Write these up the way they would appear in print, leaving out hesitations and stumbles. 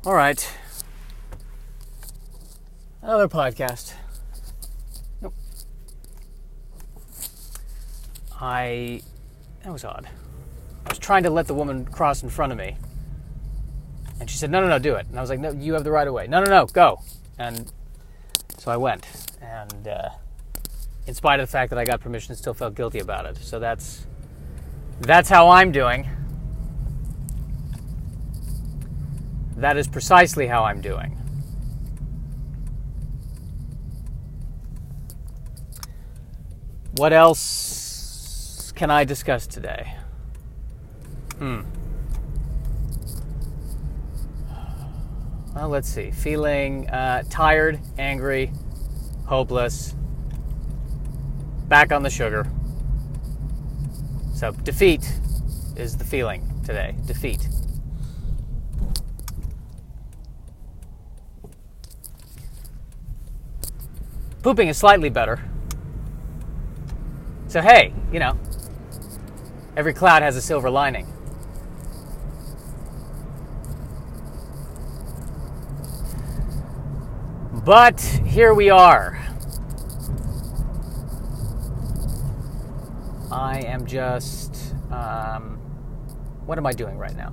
All right. Another podcast. Nope. That was odd. I was trying to let the woman cross in front of me. And she said, no, do it. And I was like, no, you have the right of way. No, go. And so I went. And in spite of the fact that I got permission, still felt guilty about it. So that's how I'm doing. That is precisely how I'm doing. What else can I discuss today? Well, let's see. Feeling tired, angry, hopeless, back on the sugar. So defeat is the feeling today. Defeat. Pooping is slightly better. So hey, every cloud has a silver lining. But here we are. I am just, what am I doing right now?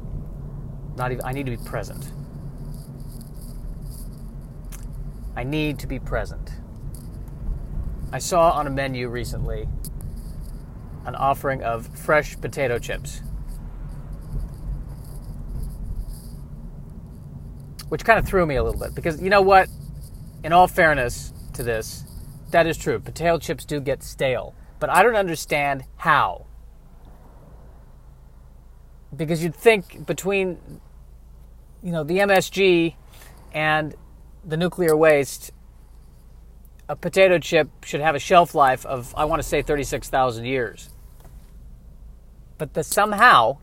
I need to be present. I need to be present. I saw on a menu recently an offering of fresh potato chips, which kind of threw me a little bit because you know what? In all fairness to this, that is true. Potato chips do get stale, but I don't understand how. Because you'd think between, the MSG and the nuclear waste, a potato chip should have a shelf life of, I want to say, 36,000 years. But somehow,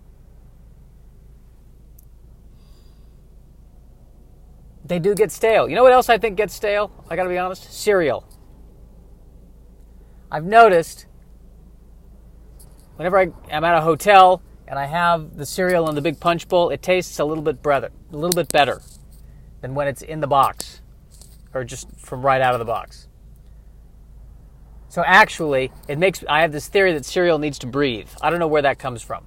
they do get stale. You know what else I think gets stale? I gotta be honest. Cereal. I've noticed whenever I'm at a hotel and I have the cereal in the big punch bowl, it tastes a little bit better than when it's in the box or just from right out of the box. So actually, I have this theory that cereal needs to breathe. I don't know where that comes from.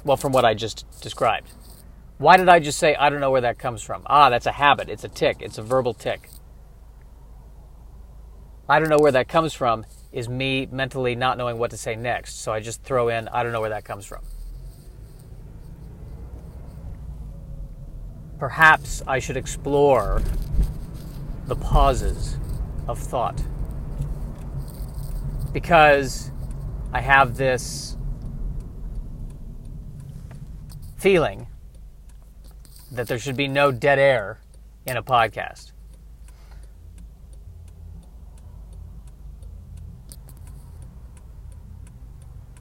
Well, from what I just described. Why did I just say, I don't know where that comes from? That's a habit. It's a tic. It's a verbal tic. I don't know where that comes from is me mentally not knowing what to say next. So I just throw in, I don't know where that comes from. Perhaps I should explore the pauses of thought. Because I have this feeling that there should be no dead air in a podcast.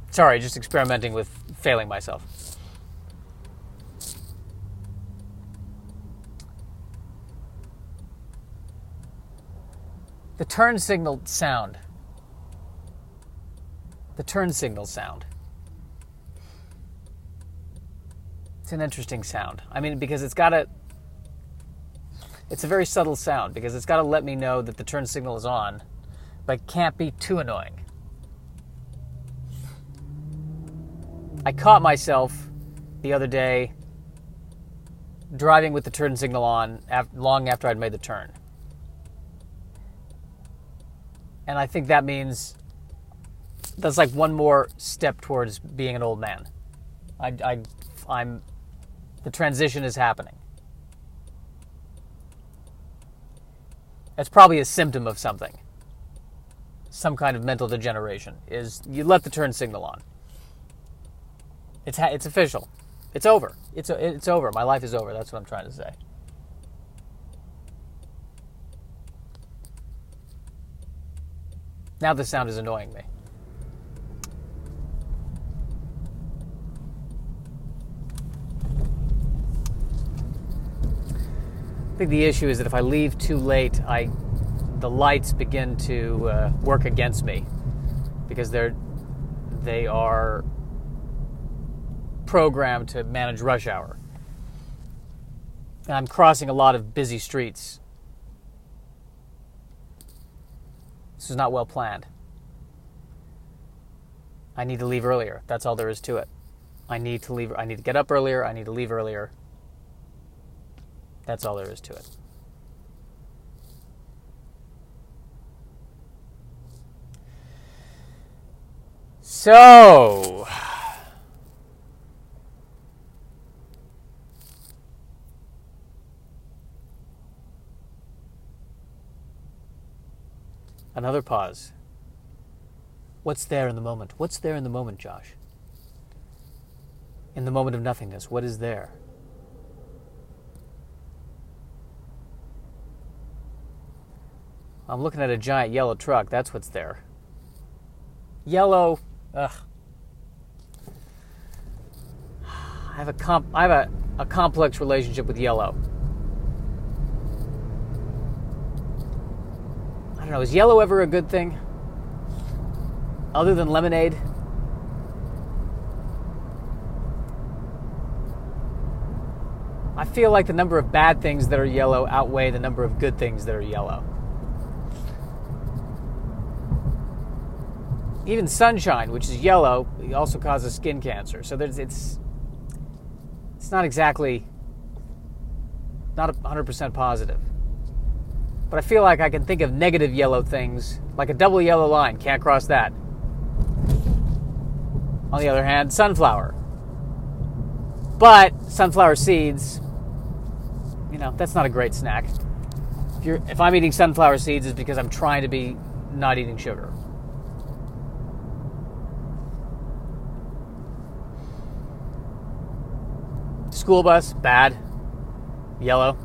Sorry, just experimenting with failing myself. The turn signal sound. The turn signal sound. It's an interesting sound. Because it's a very subtle sound because it's got to let me know that the turn signal is on, but it can't be too annoying. I caught myself the other day driving with the turn signal on long after I'd made the turn. And I think that means that's like one more step towards being an old man. The transition is happening. That's probably a symptom of something. Some kind of mental degeneration is you let the turn signal on. It's official. It's over. It's over. My life is over. That's what I'm trying to say. Now the sound is annoying me. I think the issue is that if I leave too late, the lights begin to work against me because they are programmed to manage rush hour. And I'm crossing a lot of busy streets. This is not well planned. I need to leave earlier. That's all there is to it. I need to leave. I need to get up earlier. I need to leave earlier. That's all there is to it. So, another pause. What's there in the moment? What's there in the moment, Josh? In the moment of nothingness, what is there? I'm looking at a giant yellow truck. That's what's there. Yellow. Ugh. I have a complex relationship with yellow. I don't know. Is yellow ever a good thing? Other than lemonade? I feel like the number of bad things that are yellow outweigh the number of good things that are yellow. Even sunshine, which is yellow, also causes skin cancer. So it's not exactly, not 100% positive. But I feel like I can think of negative yellow things, like a double yellow line. Can't cross that. On the other hand, sunflower. But sunflower seeds, that's not a great snack. If I'm eating sunflower seeds, it's because I'm trying to be not eating sugar. School bus, bad. Yellow.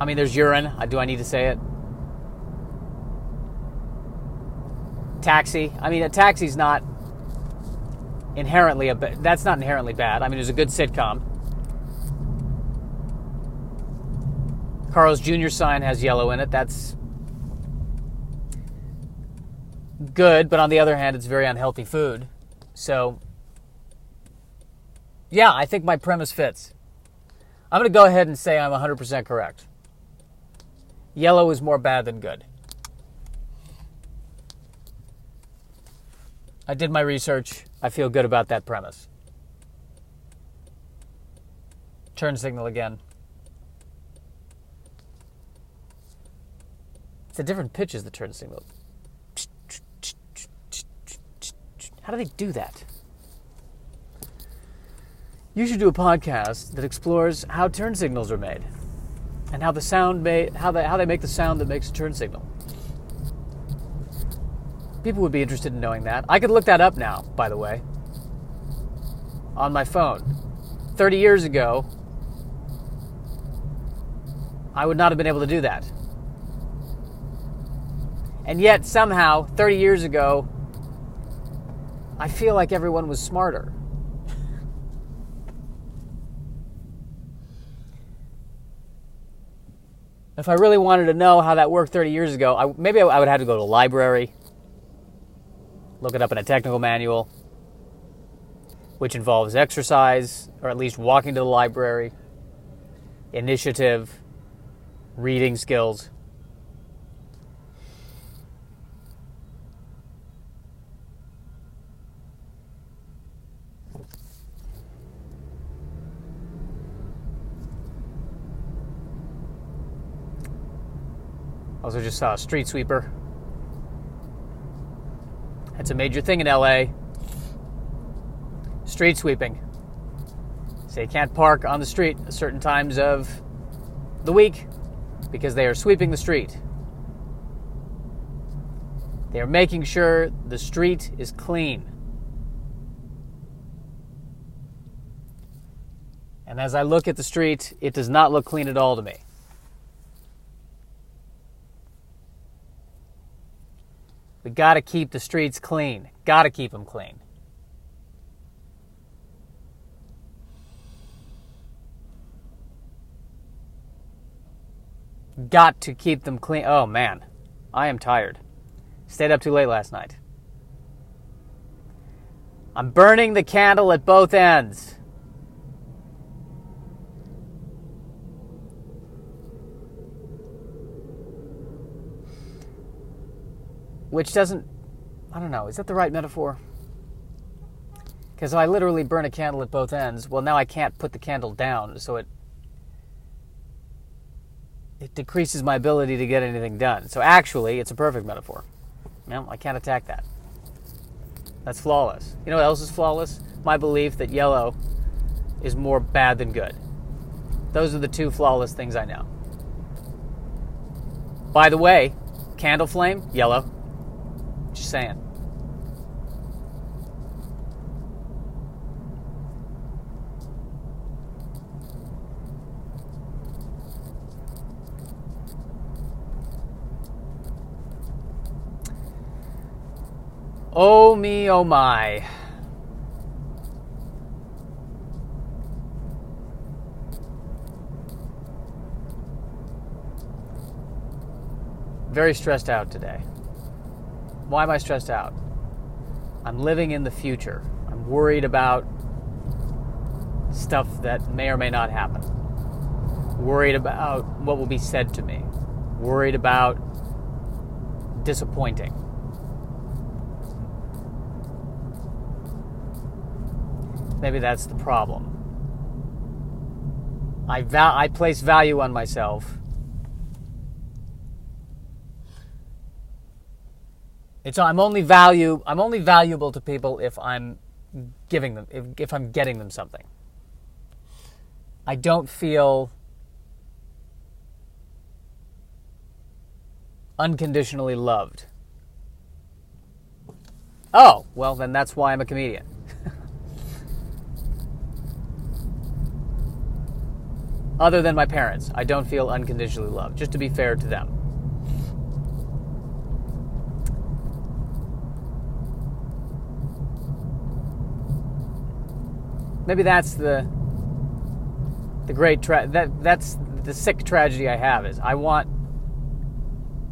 I mean, there's urine. Do I need to say it? Taxi. I mean, a taxi's not inherently that's not inherently bad. I mean, it's a good sitcom. Carl's Jr. sign has yellow in it. That's good, but on the other hand, it's very unhealthy food. So, yeah, I think my premise fits. I'm going to go ahead and say I'm 100% correct. Yellow is more bad than good. I did my research. I feel good about that premise. Turn signal again. It's a different pitch as the turn signal. How do they do that? You should do a podcast that explores how turn signals are made and how they make the sound that makes a turn signal. People would be interested in knowing that. I could look that up now, by the way, on my phone. 30 years ago, I would not have been able to do that. And yet, somehow, 30 years ago, I feel like everyone was smarter. If I really wanted to know how that worked 30 years ago, maybe I would have to go to a library, look it up in a technical manual, which involves exercise, or at least walking to the library, initiative, reading skills. Also just saw a street sweeper. That's a major thing in LA. Street sweeping. So you can't park on the street at certain times of the week because they are sweeping the street. They are making sure the street is clean. And as I look at the street, it does not look clean at all to me. We got to keep the streets clean. Got to keep them clean. Got to keep them clean. Oh, man. I am tired. Stayed up too late last night. I'm burning the candle at both ends. Which doesn't, I don't know, is that the right metaphor? Because if I literally burn a candle at both ends, well, now I can't put the candle down, so it decreases my ability to get anything done. So actually, it's a perfect metaphor. No, I can't attack that. That's flawless. You know what else is flawless? My belief that yellow is more bad than good. Those are the two flawless things I know. By the way, candle flame, yellow. Just saying. Oh me, oh my. Very stressed out today. Why am I stressed out? I'm living in the future. I'm worried about stuff that may or may not happen. Worried about what will be said to me. Worried about disappointing. Maybe that's the problem. I place value on myself. I'm only valuable to people if I'm giving them, if I'm getting them something. I don't feel unconditionally loved. Oh, well then that's why I'm a comedian. Other than my parents, I don't feel unconditionally loved, just to be fair to them. Maybe that's the great that's the sick tragedy I have, is I want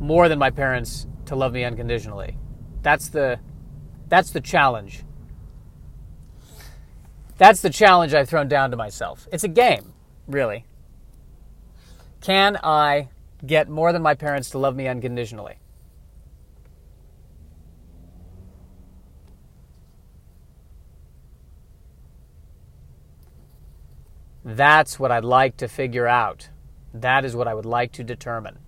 more than my parents to love me unconditionally. That's the challenge. That's the challenge I've thrown down to myself. It's a game, really. Can I get more than my parents to love me unconditionally? That's what I'd like to figure out. That is what I would like to determine.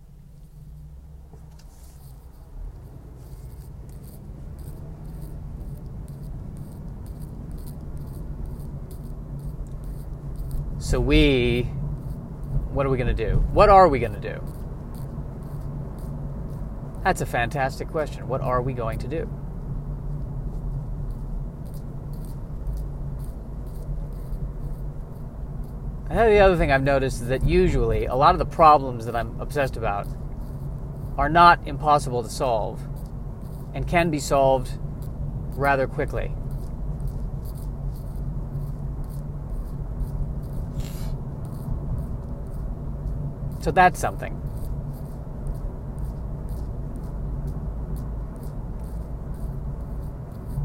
So what are we going to do? What are we going to do? That's a fantastic question. What are we going to do? And the other thing I've noticed is that usually a lot of the problems that I'm obsessed about are not impossible to solve and can be solved rather quickly. So that's something.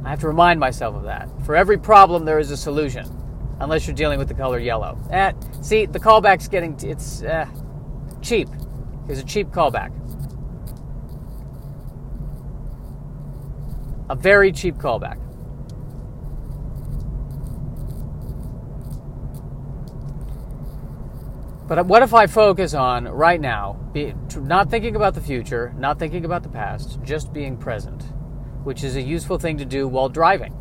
I have to remind myself of that. For every problem, there is a solution, unless you're dealing with the color yellow. See, the callback's it's cheap. Here's a cheap callback. A very cheap callback. But what if I focus on, right now, not thinking about the future, not thinking about the past, just being present, which is a useful thing to do while driving.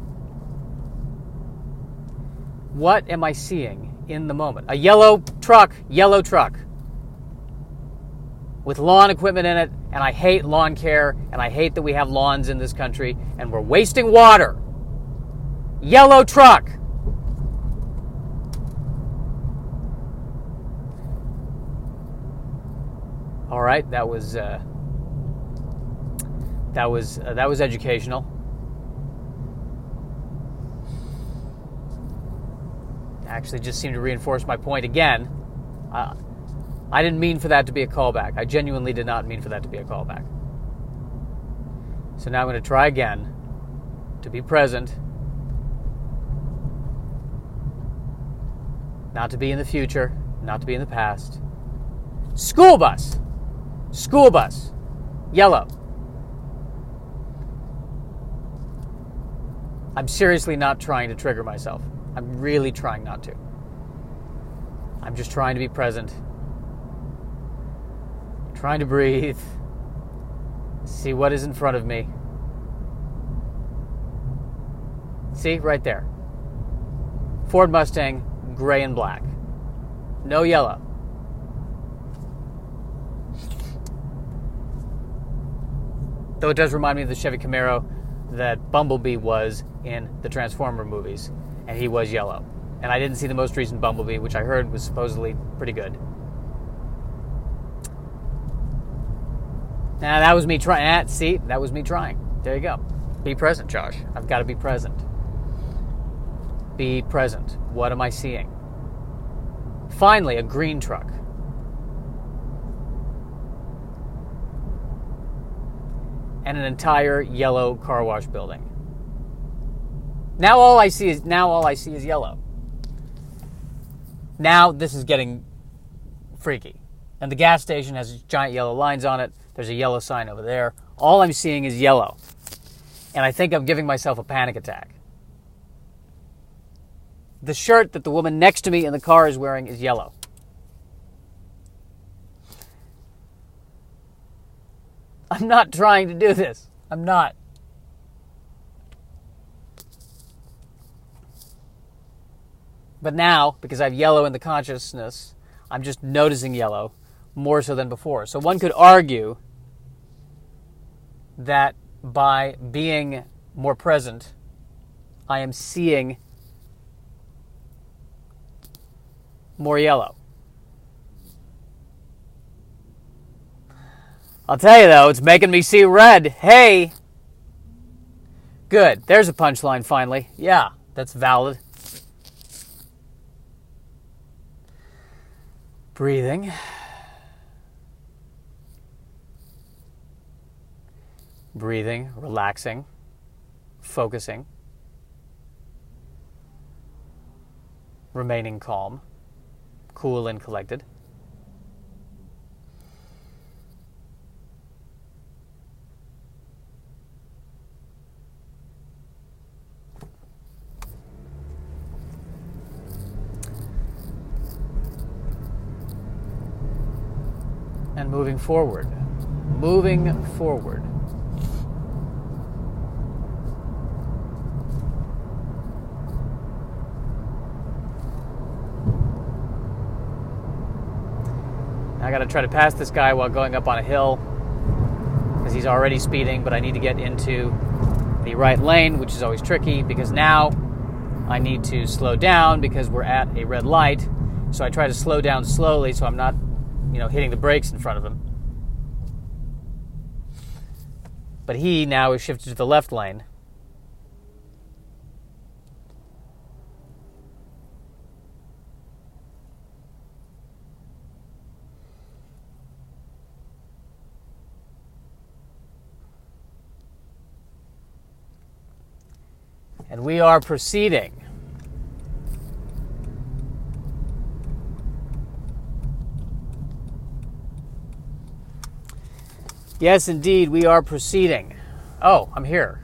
What am I seeing in the moment? A yellow truck, with lawn equipment in it, and I hate lawn care, and I hate that we have lawns in this country, and we're wasting water. Yellow truck. All right, that was educational. Actually, just seemed to reinforce my point again. I didn't mean for that to be a callback. I genuinely did not mean for that to be a callback. So now I'm going to try again to be present not to be in the future, not to be in the past. School bus. School bus. Yellow. I'm seriously not trying to trigger myself. I'm really trying not to. I'm just trying to be present. Trying to breathe. See what is in front of me. See, right there. Ford Mustang, gray and black. No yellow. Though it does remind me of the Chevy Camaro that Bumblebee was in the Transformer movies, and he was yellow. And I didn't see the most recent Bumblebee, which I heard was supposedly pretty good. Now, that was me trying. See, that was me trying. There you go. Be present, Josh. I've got to be present. Be present. What am I seeing? Finally, a green truck. And an entire yellow car wash building. Now all I see is yellow. Now this is getting freaky. And the gas station has giant yellow lines on it. There's a yellow sign over there. All I'm seeing is yellow. And I think I'm giving myself a panic attack. The shirt that the woman next to me in the car is wearing is yellow. I'm not trying to do this. I'm not. But now, because I have yellow in the consciousness, I'm just noticing yellow more so than before. So one could argue that by being more present, I am seeing more yellow. I'll tell you, though, it's making me see red. Hey! Good. There's a punchline, finally. Yeah, that's valid. Breathing. Breathing, relaxing, focusing, remaining calm, cool and collected. And moving forward. Moving forward. I got to try to pass this guy while going up on a hill because he's already speeding, but I need to get into the right lane, which is always tricky because now I need to slow down because we're at a red light. So I try to slow down slowly so I'm not, hitting the brakes in front of him. But he now is shifted to the left lane. And we are proceeding. Yes, indeed, we are proceeding. Oh, I'm here.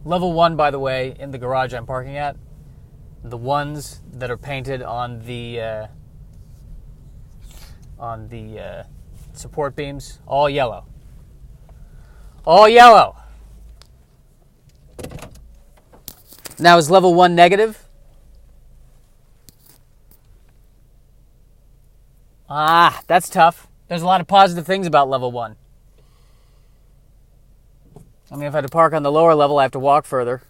Level 1, by the way, in the garage I'm parking at. The ones that are painted on the support beams, all yellow. All yellow. Now, is level 1 negative? Ah, that's tough. There's a lot of positive things about level 1. I mean, if I had to park on the lower level, I have to walk further.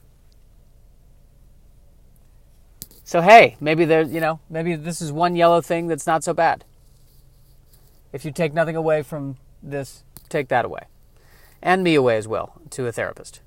So, hey, maybe maybe this is one yellow thing that's not so bad. If you take nothing away from this, take that away. And me away as well, to a therapist.